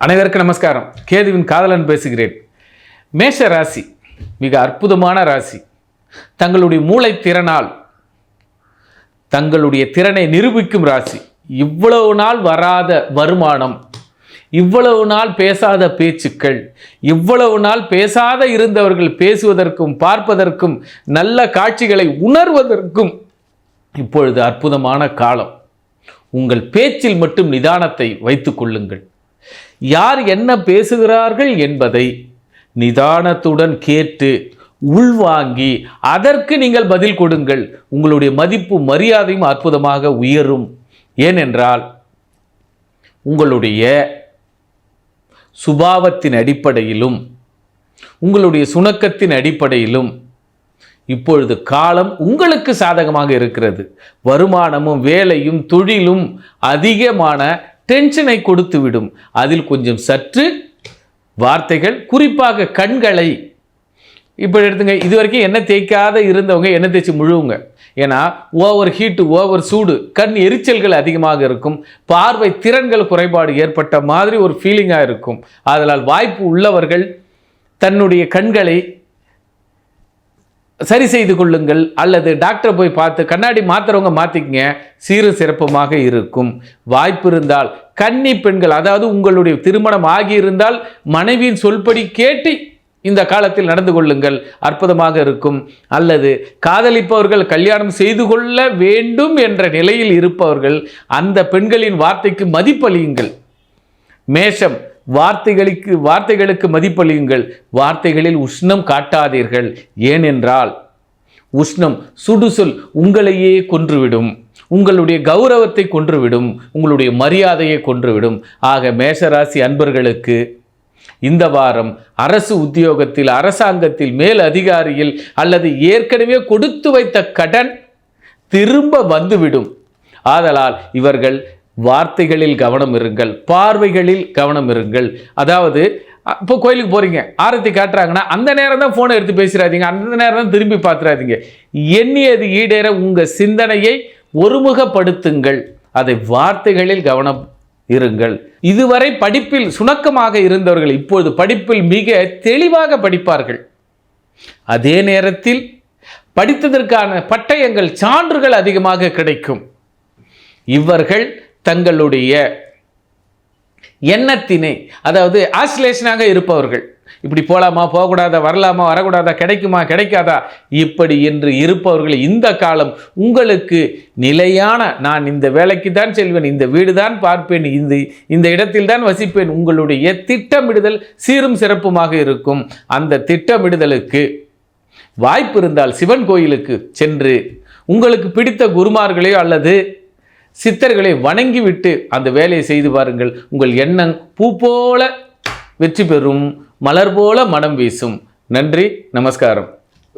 அனைவருக்கும் நமஸ்காரம். கேதுவின் காதலன் பேசுகிறேன். மேஷ ராசி மிக அற்புதமான ராசி. தங்களுடைய மூளை திறனால் தங்களுடைய திறனை நிரூபிக்கும் ராசி. இவ்வளவு நாள் வராத வருமானம், இவ்வளவு நாள் பேசாத பேச்சுக்கள், இவ்வளவு நாள் பேசாத இருந்தவர்கள் பேசுவதற்கும் பார்ப்பதற்கும் நல்ல காட்சிகளை உணர்வதற்கும் இப்பொழுது அற்புதமான காலம். உங்கள் பேச்சில் மட்டும் நிதானத்தை வைத்துக் கொள்ளுங்கள். யார் என்ன பேசுகிறார்கள் என்பதை நிதானத்துடன் கேட்டு உள்வாங்கி அதற்கு நீங்கள் பதில் கொடுங்கள். உங்களுடைய மதிப்பு மரியாதையும் அற்புதமாக உயரும். ஏனென்றால் உங்களுடைய சுபாவத்தின் அடிப்படையிலும் உங்களுடைய சுணக்கத்தின் அடிப்படையிலும் இப்பொழுது காலம் உங்களுக்கு சாதகமாக இருக்கிறது. வருமானமும் வேலையும் தொழிலும் அதிகமான டென்ஷனை கொடுத்துவிடும். அதில் கொஞ்சம் சற்று வார்த்தைகள், குறிப்பாக கண்களை இப்போ எடுத்துங்க. இது வரைக்கும் எண்ணெய் தேய்க்காத இருந்தவங்க எண்ணெய் தேய்ச்சி முழுவுங்க. ஏன்னா ஓவர் ஹீட்டு, ஓவர் சூடு, கண் எரிச்சல்கள் அதிகமாக இருக்கும். பார்வை திறன்கள் குறைபாடு ஏற்பட்ட மாதிரி ஒரு ஃபீலிங்காக இருக்கும். அதனால் வாய்ப்பு உள்ளவர்கள் தன்னுடைய கண்களை சரி செய்து கொள்ளுங்கள். அல்லது டாக்டரை போய் பார்த்து கண்ணாடி மாத்திரவங்க மாற்றிக்கங்க, சீரும் சிறப்புமாக இருக்கும். வாய்ப்பு இருந்தால் கன்னி பெண்கள், அதாவது உங்களுடைய திருமணம் ஆகியிருந்தால் மனைவியின் சொல்படி கேட்டு இந்த காலத்தில் நடந்து கொள்ளுங்கள், அற்புதமாக இருக்கும். அல்லது காதலிப்பவர்கள், கல்யாணம் செய்து கொள்ள வேண்டும் என்ற நிலையில் இருப்பவர்கள் அந்த பெண்களின் வார்த்தைக்கு மதிப்பளியுங்கள். மேஷம், வார்த்தைகளுக்கு மதிப்பளியுங்கள். வார்த்தைகளில் உஷ்ணம் காட்டாதீர்கள். ஏனென்றால் உஷ்ணம், சுடுசொல் உங்களையே கொன்றுவிடும். உங்களுடைய கௌரவத்தை கொன்றுவிடும். உங்களுடைய மரியாதையை கொன்றுவிடும். ஆக மேஷராசி அன்பர்களுக்கு இந்த வாரம் அரசு உத்தியோகத்தில், அரசாங்கத்தில், மேல் அதிகாரியில் அல்லது ஏற்கனவே கொடுத்து வைத்த கடன் திரும்ப வந்துவிடும். ஆதலால் இவர்கள் வார்த்தைகளில் கவனம் இருங்கள், பார்வைகளில் கவனம் இருங்கள். அதாவது இப்போ கோயிலுக்கு போகிறீங்க, ஆரத்தி காட்டுறாங்கன்னா அந்த நேரம் தான் ஃபோனை எடுத்து பேசுகிறாதீங்க, அந்த நேரம் தான் திரும்பி பார்த்துறாதீங்க. எண்ணியது ஈடேற உங்கள் சிந்தனையை ஒருமுகப்படுத்துங்கள். அதை வார்த்தைகளில் கவனம் இருங்கள். இதுவரை படிப்பில் சுணக்கமாக இருந்தவர்கள் இப்பொழுது படிப்பில் மிக தெளிவாக படிப்பார்கள். அதே நேரத்தில் படித்ததற்கான பட்டயங்கள், சான்றுகள் அதிகமாக கிடைக்கும். இவர்கள் தங்களுடைய எண்ணத்தினை, அதாவது ஆசிலேஷனாக இருப்பவர்கள், இப்படி போகலாமா போகக்கூடாதா, வரலாமா வரக்கூடாதா, கிடைக்குமா கிடைக்காதா, இப்படி என்று இருப்பவர்கள் இந்த காலம் உங்களுக்கு நிலையான, நான் இந்த வேலைக்கு தான் செல்வேன், இந்த வீடு தான் பார்ப்பேன், இந்த இடத்தில் தான் வசிப்பேன், உங்களுடைய திட்டமிடுதல் சீரும் சிறப்புமாக இருக்கும். அந்த திட்டமிடுதலுக்கு வாய்ப்பு இருந்தால் சிவன் கோயிலுக்கு சென்று உங்களுக்கு பிடித்த குருமார்களையோ அல்லது சித்தர்களை வணங்கிவிட்டு அந்த வேலையை செய்து பாருங்கள். உங்கள் எண்ணம் பூ போல வெற்றி பெறும், மலர் போல மனம் வீசும். நன்றி, நமஸ்காரம்.